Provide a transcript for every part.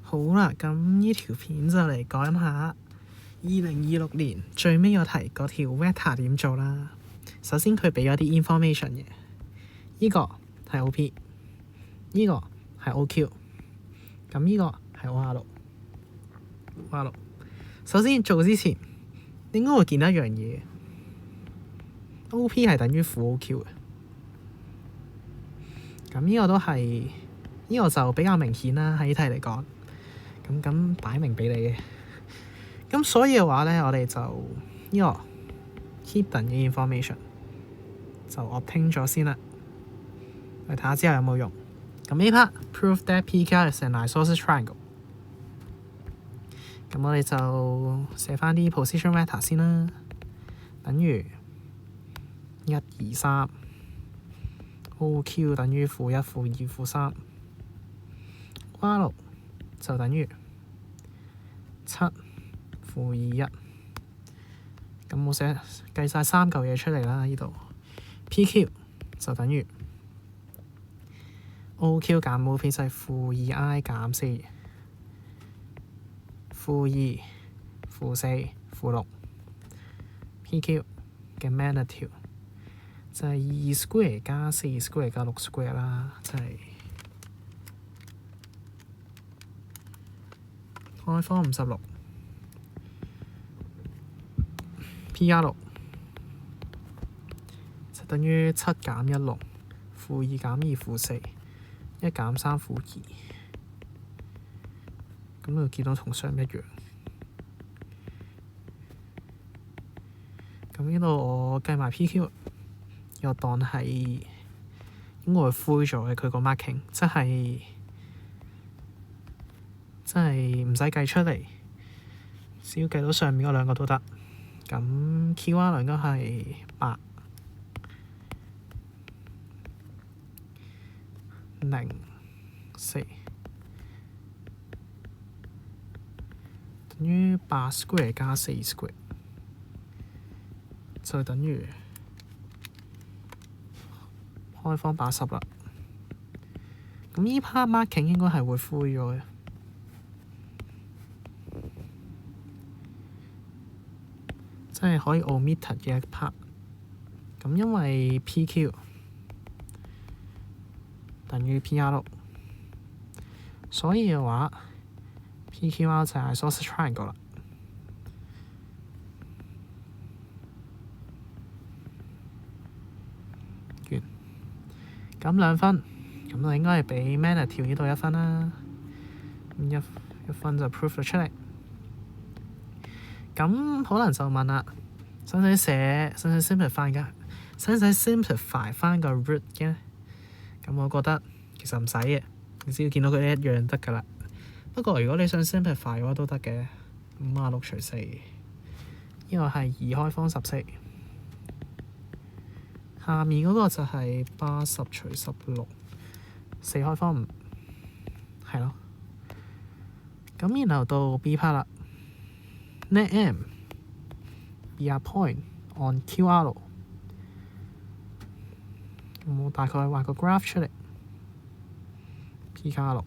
好啦，咁呢條片就嚟講下2026年最尾我提嗰條 vector 點做啦。首先佢俾咗啲 information 嘅，呢個係 OP， 呢個係 OQ， 咁呢個係 OR。首先做之前應該會見到一樣嘢，OP 係等於負 OQ 嘅。咁呢個都係呢個就比較明顯啦，喺呢題嚟講。咁擺明俾你嘅。咁所以嘅話咧，我哋就呢個 hidden 嘅 information 就 obtain 咗先啦。嚟睇下之後有冇用。咁 A part prove that PQ is an isosceles triangle。咁我哋就寫翻啲 position vector 先啦，等於1、2、3 OQ 等於負1、負2、負3 R 就等於7、負2、1。咁我計晒3嚿嘢出嚟啦，呢度 PQ 就等於 OQ 減 OP 就係負2I 減4、負2、負4、負6。PQ 嘅 magnitude 就係2 square 加4 square 加6 square 啦，即係開方56。PR 6就等於7減1 6，負2減2負4，1減3負2。咁就見到同上一樣。咁呢度我計埋 PQ， 又當係應該會灰咗嘅佢個 marking， 即係唔使計出嚟，只要計到上面嗰兩個都得。咁 QR 應該係8、0、4，等於8 square 加4 square， 就等於開方80啦。咁呢 part marking 應該係會灰咗嘅。即係可以 omit 嘅一 part。咁因為 PQ 等於 PR 6，所以嘅話 PQR 就係 isosceles triangle 啦。完。咁2分，咁就應該係俾 magnitude 呢度1分啦。咁一分就 prove 咗出嚟。咁可能就問啦，使唔使 simplify 翻個 root 嘅？咁我覺得其實唔使嘅，你只要見到佢一樣得噶啦。不過如果你想 simplify 嘅話都得嘅。56除4，呢個係2開方14。下面嗰個就係80除16，4開方5，係咯。咁然後到 B part 啦。Let M be a point on QR。我大概畫個 graph 出嚟。PQ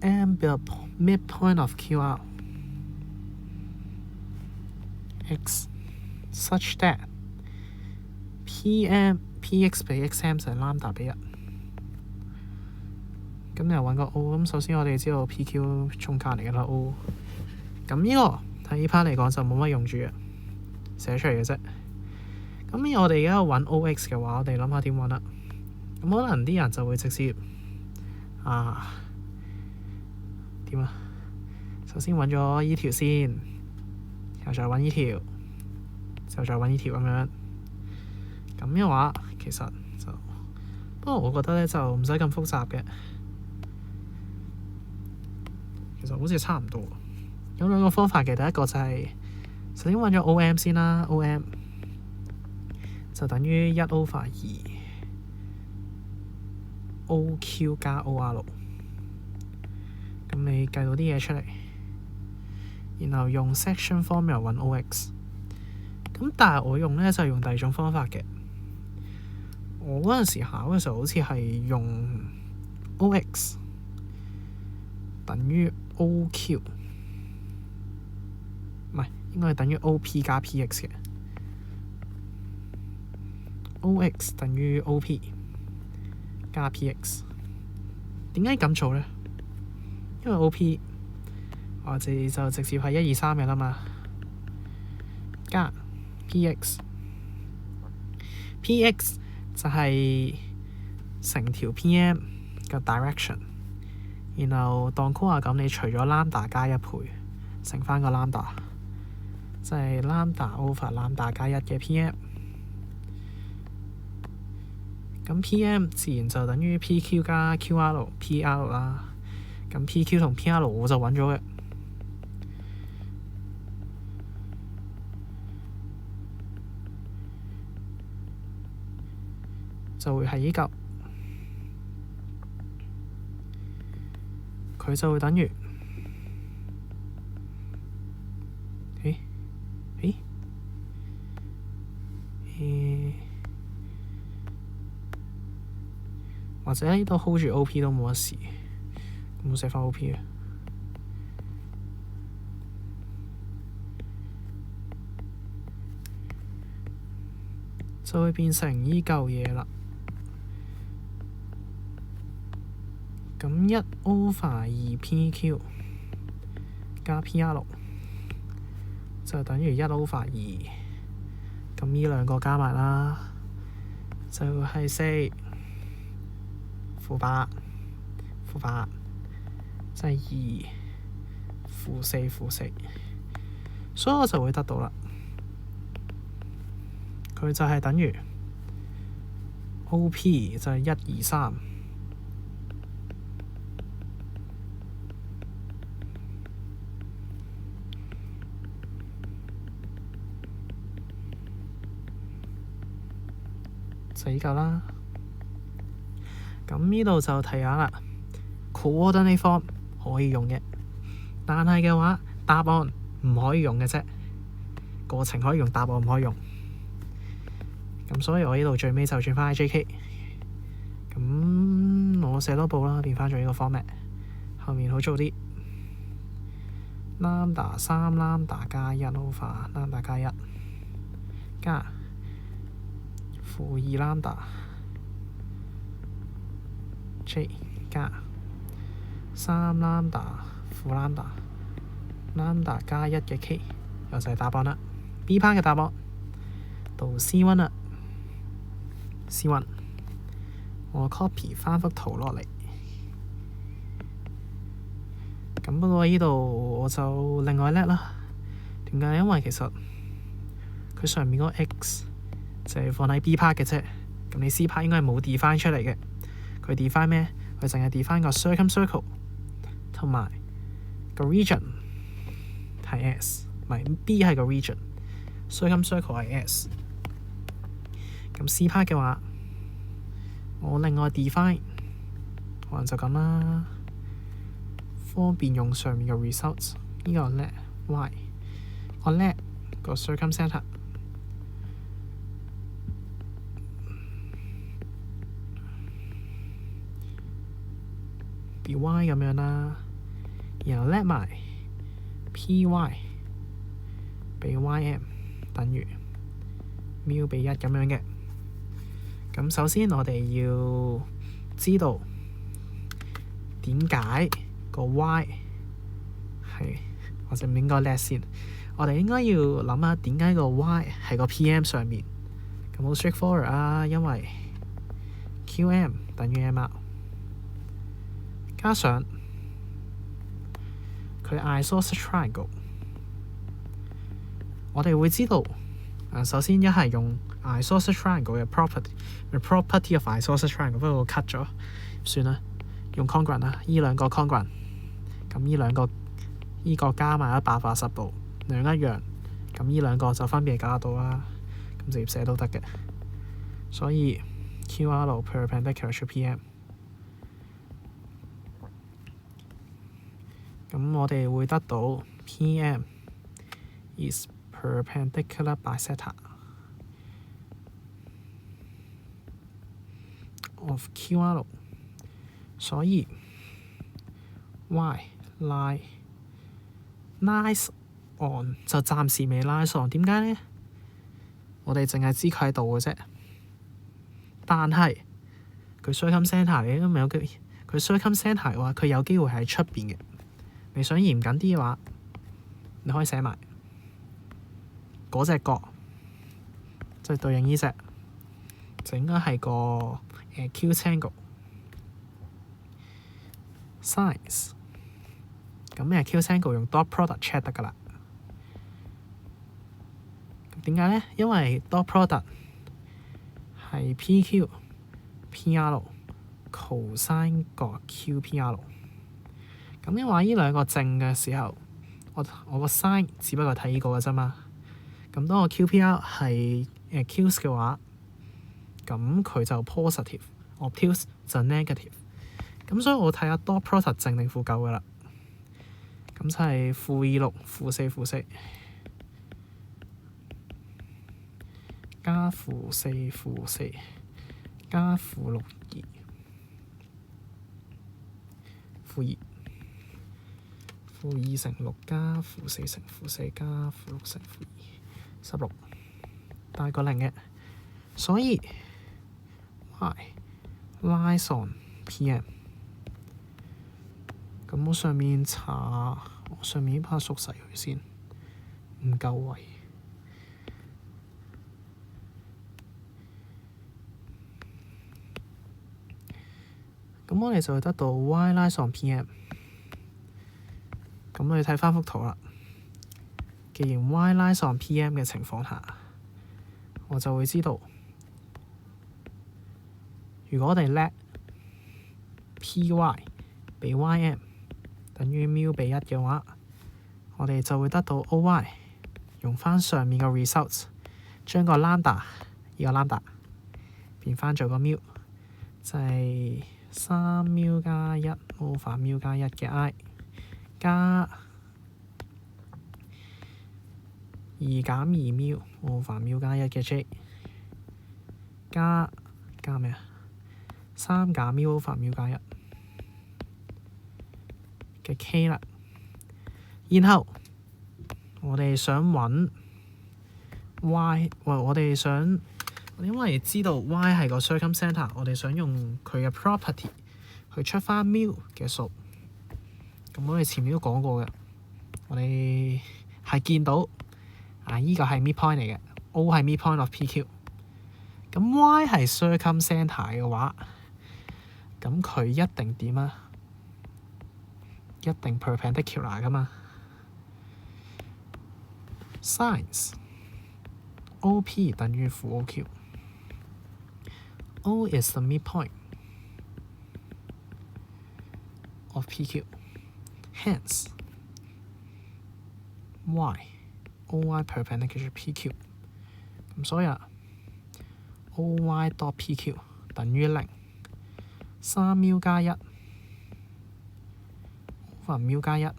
M be a midpoint of QR X such that PX 比 XM 就係 lambda 比1。咁你又揾個 O， 咁首先我哋知道 PQ 中間嚟嘅啦 O。咁呢個喺呢 part 嚟講就冇乜用住嘅，寫出嚟嘅啫。咁我哋而家揾 OX 嘅話，我哋諗下點揾啦。咁可能啲人就會直接點啊？首先揾咗呢條先，然後再揾呢條，之後再揾呢條咁樣。咁嘅話其實就不過我覺得咧就唔使咁複雜嘅。其實好似差唔多，有2個方法嘅。第一個就係首先揾咗 OM 先啦 ，OM 就等於1/2 OQ 加 OR。咁你計到啲嘢出嚟，然後用 section formula 揾 OX。咁但係我用咧就係用第二種方法嘅。我嗰陣時考嘅時候好似係用 OX 等於 OQ， 唔係，應該係等於 OP 加 PX 嘅。OX 等於 OP 加 PX。點解咁做呢？因為 OP 我哋就直接係1、2、3嘅啦嘛，加 PX 就係成條 PM 嘅 direction， 然後當 call 咁，你除咗 lambda 加1倍乘翻個 lambda， 就係 lambda over lambda 加1嘅 PM。咁 PM 自然就等於 PQ 加 QR 啦。咁 PQ 同 PR 我就揾咗嘅，就會係依嚿，佢就會等於或者呢度 hold 住 OP 都冇乜事，咁我寫翻 OP 嘅，就會變成依嚿嘢啦。咁1 over 2 PQ 加 PR 就等於1 over 2，咁呢兩個加埋啦，就係4負8，即係2負4，所以我就會得到啦。佢就係等於 OP 就係1、2、3，就依嚿啦。咁呢度就睇下啦 ，coordinate form 可以用嘅，但係嘅話答案唔可以用嘅啫，過程可以用，答案唔可以用。咁所以我呢度最尾就轉翻 IJK， 咁我寫多步啦，變翻咗呢個 format， 後面好做啲 lambda 3 lambda 加1 over lambda 加1加負2 lambda J 加3 lambda 負 lambda 加1嘅 K， 又就係答案啦。B part 嘅答案到 C1 啦。C1 我 copy 翻幅圖落嚟，咁不過呢度我就另外叻啦。點解？因為其實佢上面嗰個 X 就係放喺 B part 嘅啫，咁你 C part 應該係冇 define 出嚟嘅。佢 define 咩？佢淨係 define 個 circumcircle 同埋個 region 係 S， 唔係 B 係個 region，circumcircle 係 S。咁 C part 嘅話，我另外 define 可能就咁啦，方便用上面嘅 results。呢個 let y， 我 let 個 circumcenter be y 咁樣啦，然後 let 埋 py 比 ym 等於μ比1咁樣嘅。咁首先我哋要知道點解個 y 係，或者唔應該 let 先，我哋應該要諗下點解個 y 係個 PM 上面。咁好 straightforward 啊，因為 QM 等於 MR 加上佢 isosceles triangle， 我哋會知道首先一係用 isosceles triangle 嘅 property of isosceles triangle， 不過我 cut 咗，算啦，用 congruent 啦，呢兩個 congruent， 咁呢兩個呢個加埋180度，兩一樣，咁呢兩個就分別加到啦，咁直接寫都得嘅。所以 QR perpendicular to PM， 咁我哋會得到 PM is perpendicular bisector。of QR， 所以 y lies on 就暫時未 lies on。點解呢？我哋淨係知佢喺度嘅啫，但係佢 circumcenter 你都未有機會。佢 circumcenter 嘅話，佢有機會喺出邊嘅。你想嚴謹啲嘅話，你可以寫埋嗰隻角，就對應呢隻，就應該係個Q tangle size。咁Q tangle 用 dot product check 得㗎啦。點解呢？因為 dot product 係 PQ PR cosine 個 QPR。咁因為呢兩個正嘅時候，我個 sin 只不過睇呢個嘅啫嘛。咁當我 QPR 係Qs 嘅話，咁佢就 positive，obtuse 就 negative。咁所以我睇下 dot product 正定負9㗎啦。咁就係-26、-4、-4加-4、-4加-6、2-2-2乘6加-4乘-4加-6乘-2 16大過0嘅，所以 y lies on PM。咁我上面呢 part 縮細佢先，唔夠位。咁我哋就會得到 y lies on PM。咁我哋睇翻幅圖啦。既然 y lies on PM 嘅情況下，我就會知道，如果我哋叻 PY 比 YM 等於μ比1嘅話，我哋就會得到 OY。用翻上面個 result， 將個 lambda 呢個 lambda 變翻做個μ，就係3μ加1 over μ加1嘅 I 加2減 2μ over μ加1嘅 J 加咩啊？3減 μ over μ加1嘅 K 啦。然後我哋想揾 Y， 我哋想因為知道 Y 係個 circumcenter， 我哋想用佢嘅 property 去出翻 μ 嘅數。咁我哋前面都講過嘅，我哋係見到依個係 midpoint 嚟嘅 ，O 係 midpoint of PQ。咁 Y 係 circumcenter 嘅話，咁佢一定點啊？一定 perpendicular 噶嘛。Sines OP 等於負 OQ。O is the midpoint of PQ。Hence OY perpendicular PQ。咁所以OY dot PQ 等於0。3μ加1 over μ加1。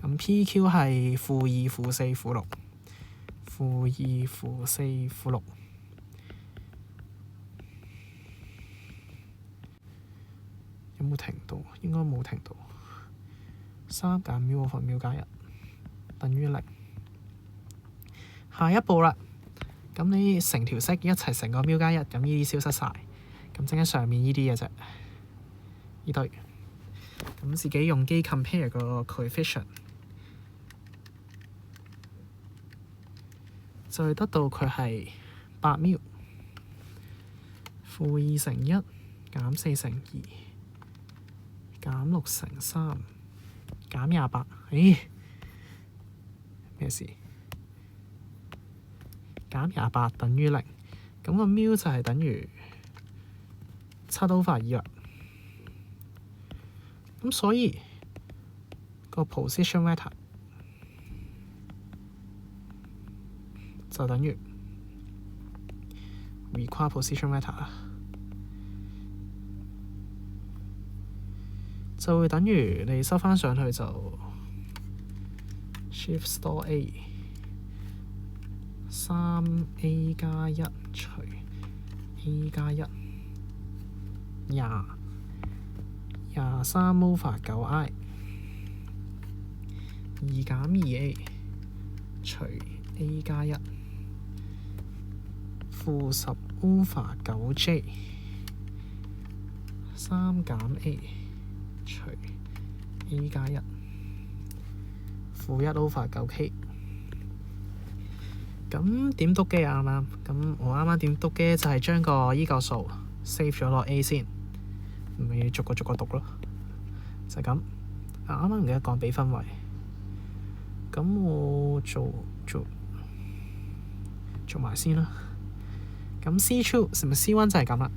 咁 PQ 係-2、-4、-6。-2、-4、-6。有冇停到？應該冇停到。3減μ over μ加1等於0。下一步啦，咁你成條式一齊乘個μ加1，咁呢啲消失晒，咁剩喺上面呢啲嘅啫，呢堆。咁自己用機 compare 個 coefficient， 就會得到佢係8μ。-2乘1減4乘2減6乘3減28。咦？咩事？減28等於0，咁個μ就係等於7/2啦。咁所以個 position vector 就等於 required position vector 啦，就會等於你收翻上去就 shift store A 3A 加1除 A 加1 23 over 9i 2減 2a 除 a 加1負10 over 9j 3減 a 除 a 加1負1 over 9k。咁點篤機啊？啱啱咁我啱啱點篤機就係將個依個數 save 咗落 A 先，咪逐個讀咯，就係咁。啱啱唔記得講俾分位，咁我做埋先啦。咁 C2 係咪 C1 就係咁啦？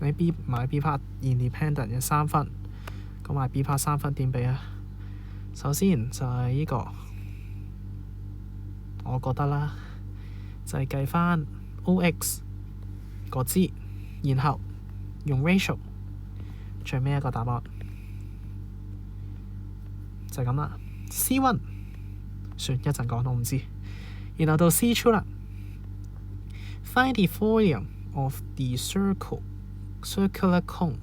你 B 買 B part independent 嘅3分，咁買 B part 3分點俾啊？首先就係呢個，我覺得啦，就係計翻 OX 個支，然後用 ratio 最尾一個答案就係咁啦。C1 算一陣講，我唔知。然後到 C2 啦。Find the volume of the circular cone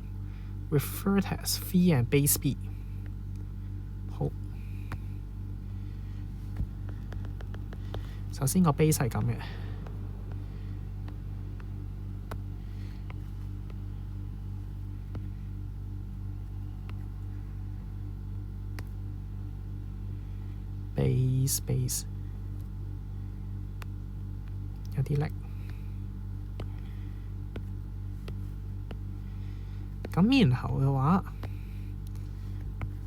with vertex v and base b。 好，首先個 base 係咁嘅，base 有啲力。咁然後嘅話，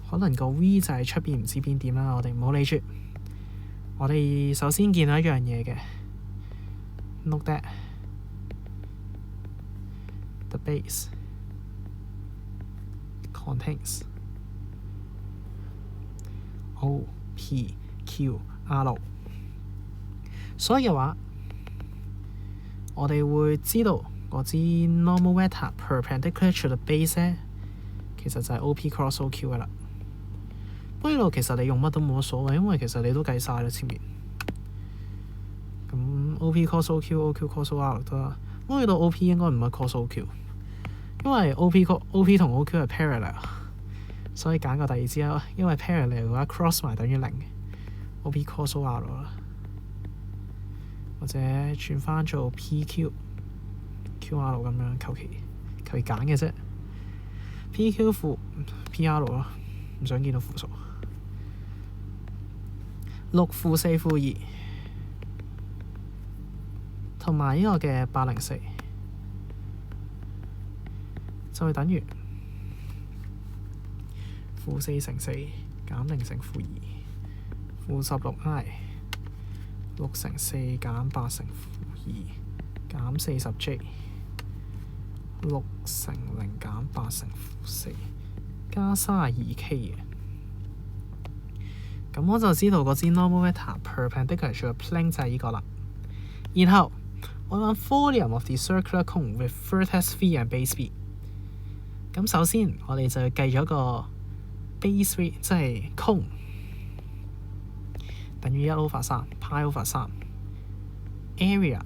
可能個 V 就係出邊唔知邊點啦，我哋唔好理住。我哋首先見到一樣嘢嘅 ，note that the base contains OPQR。所以嘅話，我哋會知道嗰支 normal vector perpendicular to the base 咧，其實就係 OP cross OQ 噶啦。不過呢度其實你用乜都冇乜所謂，因為其實你都計晒啦前面。咁 OP cross OQ、OQ cross OR 得啦。不過呢度 OP 應該唔係 cross OQ，因為 OP 同 OQ 係 parallel， 所以揀個第二支啦。因為 parallel 嘅話 cross 埋等於0 ，OP cross OR 啦。或者轉翻做 PQ、QR 咁樣，求其揀嘅啫。PQ 負 PR 咯，唔想見到負數。6負4負2，同埋呢個嘅804，就會等於負4乘4減0乘負2，負16i。6乘4減8乘負2減40j， 6乘0減8乘負4加32k 嘅。咁我就知道嗰支 normal vector perpendicular to the plane 就係呢個啦。然後我揾 volume of the circular cone with vertex v and base b。咁首先我哋就計咗個 base v， 即係 cone。等於1 over 3 pi over 3 area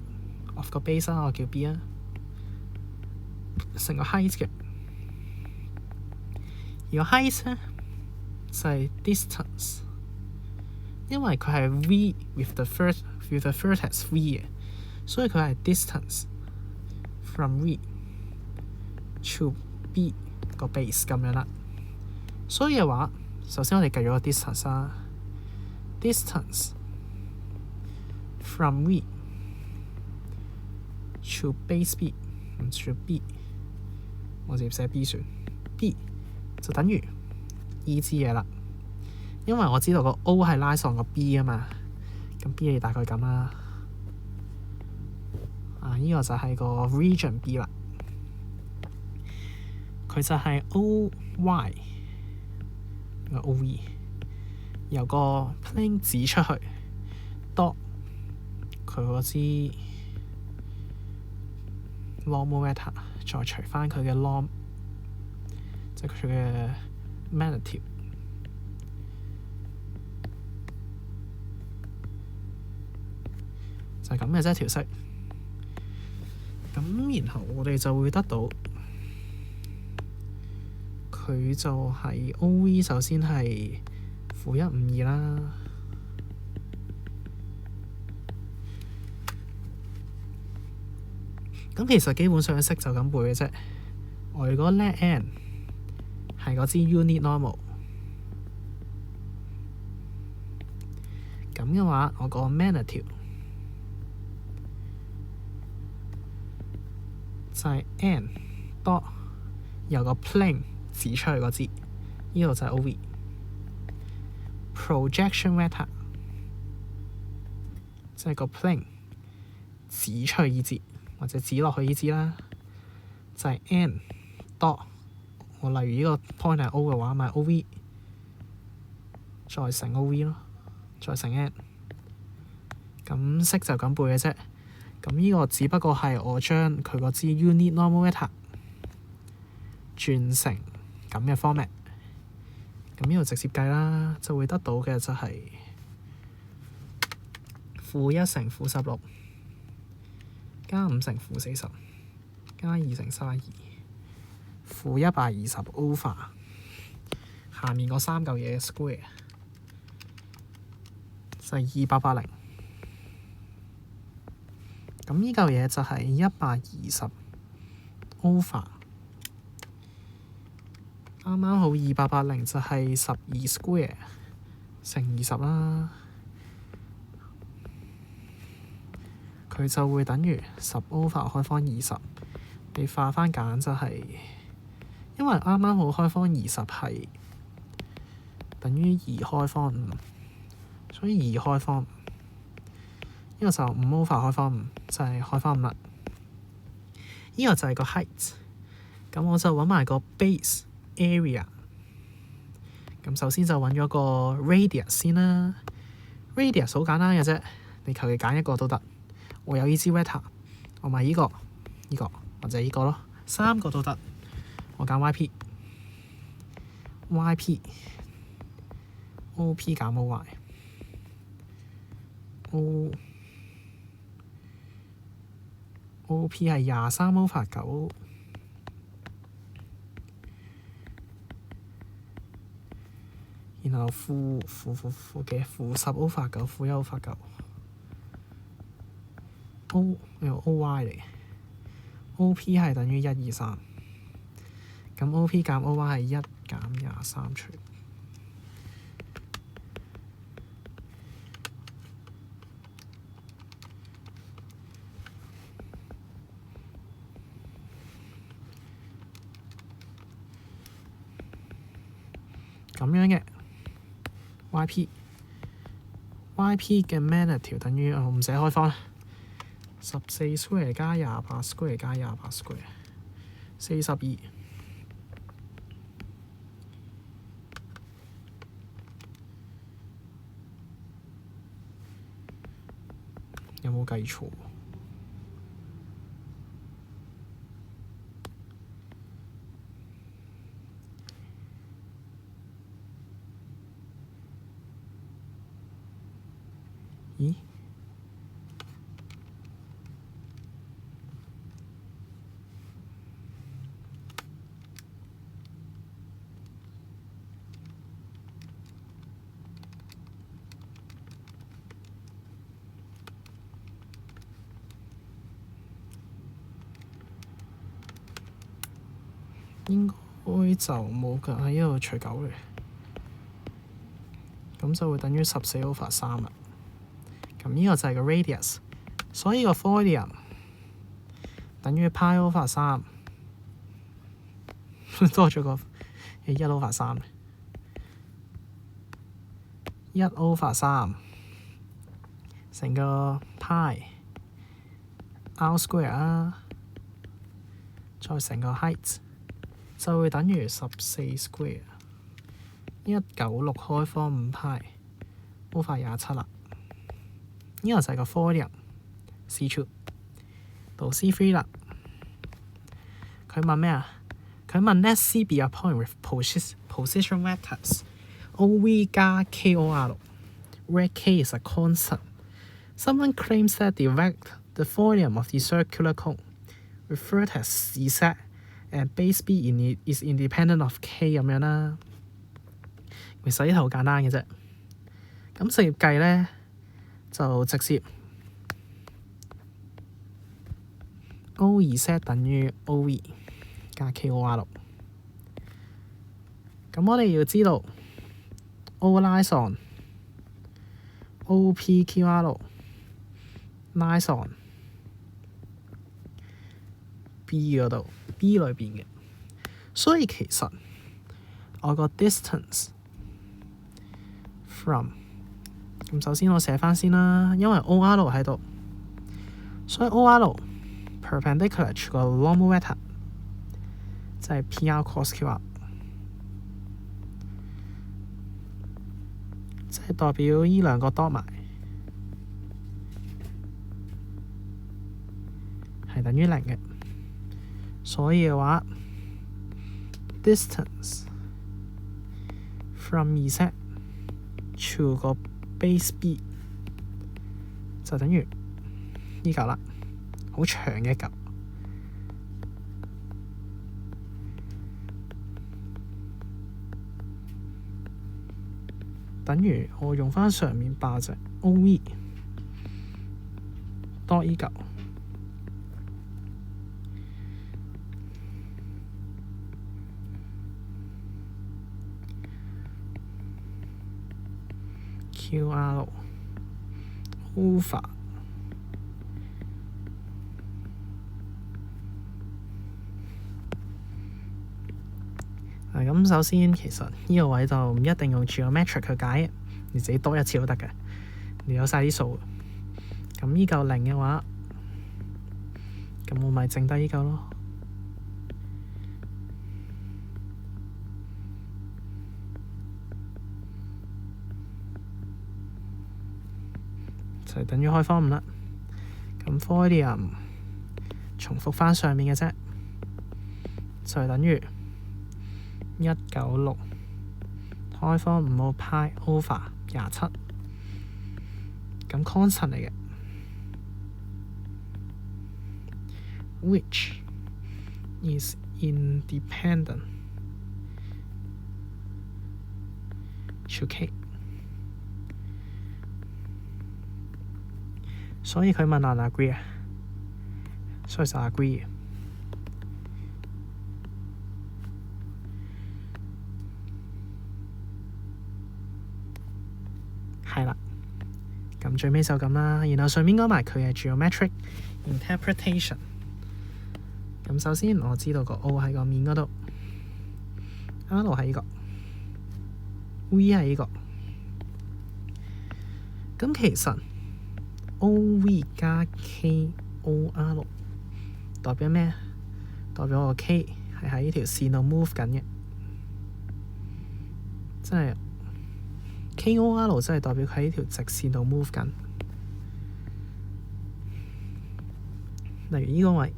of 個 base 啦，我叫 B 啊，成個 height 嘅。而個 height 咧就係 distance， 因為佢係 V with the vertex V 嘅，所以佢係 distance from V to B 個 base 咁樣啦。所以嘅話，首先我哋計咗個 distance 啦。Distance from V to base B 唔算 B， 我直接寫 B 算 B 就等於呢支嘢啦。因為我知道個 O 係拉上個 B 啊嘛，咁 B 係大概咁啦。呢個就係個 region B 啦，佢就係 OY 個 OV。由個 plane 指出去，dot 佢嗰支 normal vector， 再除翻佢嘅 norm， 即係佢嘅 magnitude， 就係咁嘅啫條式。咁然後我哋就會得到佢就係 OV 首先係-152啦。咁其實基本上識就咁背嘅啫。我如果 let n 係嗰支 unit normal， 咁嘅話，我個 magnitude 就係 n dot 由個 plane 指出去嗰支，呢度就係 OV。projection vector 即係個 plane 指出去呢支或者指落去呢支啦，就係 n dot 我例如呢個 point 係 O 嘅話，咪 OV 再乘 OV 咯，再乘 n。咁識就咁背嘅啫。咁呢個只不過係我將佢嗰支 unit normal vector 轉成咁嘅 format。咁呢度直接計啦，就會得到嘅就係-1乘-16加5乘-40加2乘32-120 over 下面嗰三嚿嘢嘅 square 就係280。咁呢嚿嘢就係120 over 啱啱好280就係12 square 乘20啦，佢就會等於10 over 開方20。你化翻簡就係，因為啱啱好開方20係等於2開方5，所以2開方5，呢個就5 over 開方5就係開方5啦。呢個就係個 height。咁我就揾埋個 base area。咁首先就揾咗個 radius 先啦。radius 好簡單嘅啫，你求其揀一個都得。我有呢支 vector， 我咪呢個、呢個或者呢個咯，3個都得。我揀 YP OP 減 OP 係23 over 9，然後負10 over 9，負1 over 9。OY 嚟嘅，OP 係等於123，咁 OP 減 OY 係1減23除。咁樣嘅 YP 嘅 magnitude 等於我唔寫開方啦，14 square 加28 square 加28 square 42。有冇計錯？咦？應該就冇㗎，喺呢度除9嘅，咁就會等於14 over 3啦。咁呢個就係個 radius， 所以個 volume 等於 pi over 3，多咗個1 over 3， 1 over 3成個 pi r square 啦，再成個 height 就會等於14 square 196開方5 pi over 27啦。呢個就係個 volume C2 到 C3 啦。佢問咩啊？佢問 Let C be a point with position vectors OV 加 KOR， where K is a constant. Someone claims that the volume of the circular cone referred as Z base b is independent of k 咁樣啦。其實呢頭好簡單嘅啫。咁直接計咧就直接 O2Z 等於 OV 加 KOR6。咁我哋要知道 O lies on OPQR6 lies on B 嗰度 B 裏邊嘅，所以其實我個 distance from 咁首先我寫翻先啦，因為 OR 喺度，所以 OR perpendicular to 個 normal vector 即係 PR cos QR， 即係代表呢兩個 dot 埋係等於0嘅，所以嘅話 distance from Z to 個 base B 就等於呢嚿啦，好長嘅一嚿，等於我用翻上面霸隻 OV 多呢嚿 QR over 咁首先其實呢個位就唔一定用 geometric 去解，你自己多一次都得嘅，你有晒啲數。咁呢嚿0嘅話，咁我咪剩低呢嚿咯。就等於開方5啦。咁 Freudian 重複翻上面嘅啫，就係等於196開方5號派 over 27，咁 constant 嚟嘅 ，which is independent to k。所以佢問難 agree 啊，所以就 agree 嘅。係啦，咁最尾就咁啦。然後上面講埋佢嘅 geometric interpretation。咁首先我知道個 O 喺個面嗰度 ，R 喺呢個 ，V 喺呢個。咁其實 OV 加 KOR 代表咩？代表個 K 係喺呢條線度 move 緊嘅，即係 KOR 真係代表佢喺呢條直線度 move 緊。例如呢個位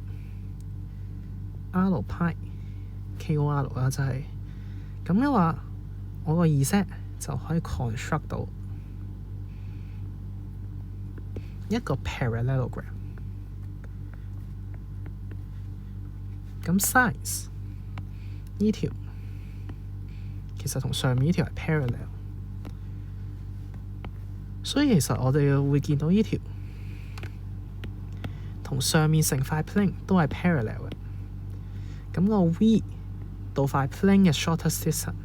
R 派 KOR 啦，就係咁嘅話，我個 Z 就可以 construct 到一個 parallelogram。咁 size 呢條其實同上面呢條係 parallel， 所以其實我哋會見到呢條同上面成塊 plane 都係 parallel 嘅。咁個 V 到塊 plane 嘅 shortest distance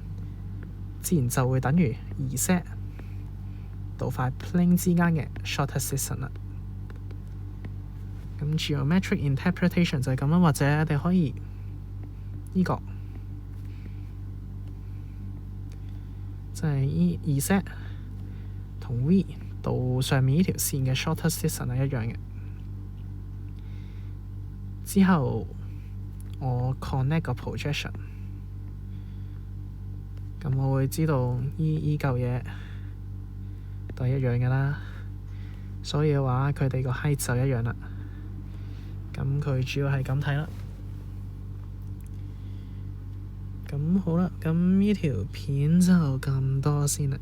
自然就會等於Z到塊 plane 之間嘅 shortest distance 啦。咁 geometric interpretation 就係咁啦，或者你可以呢個即係Z同 V 到上面呢條線嘅 shortest distance 係一樣嘅。之後我 connect 個 projection， 咁我會知道依嚿嘢都係一樣嘅啦，所以嘅話佢哋個 height 就一樣啦。咁佢主要係咁睇啦。咁好啦，咁呢條片就咁多先啦。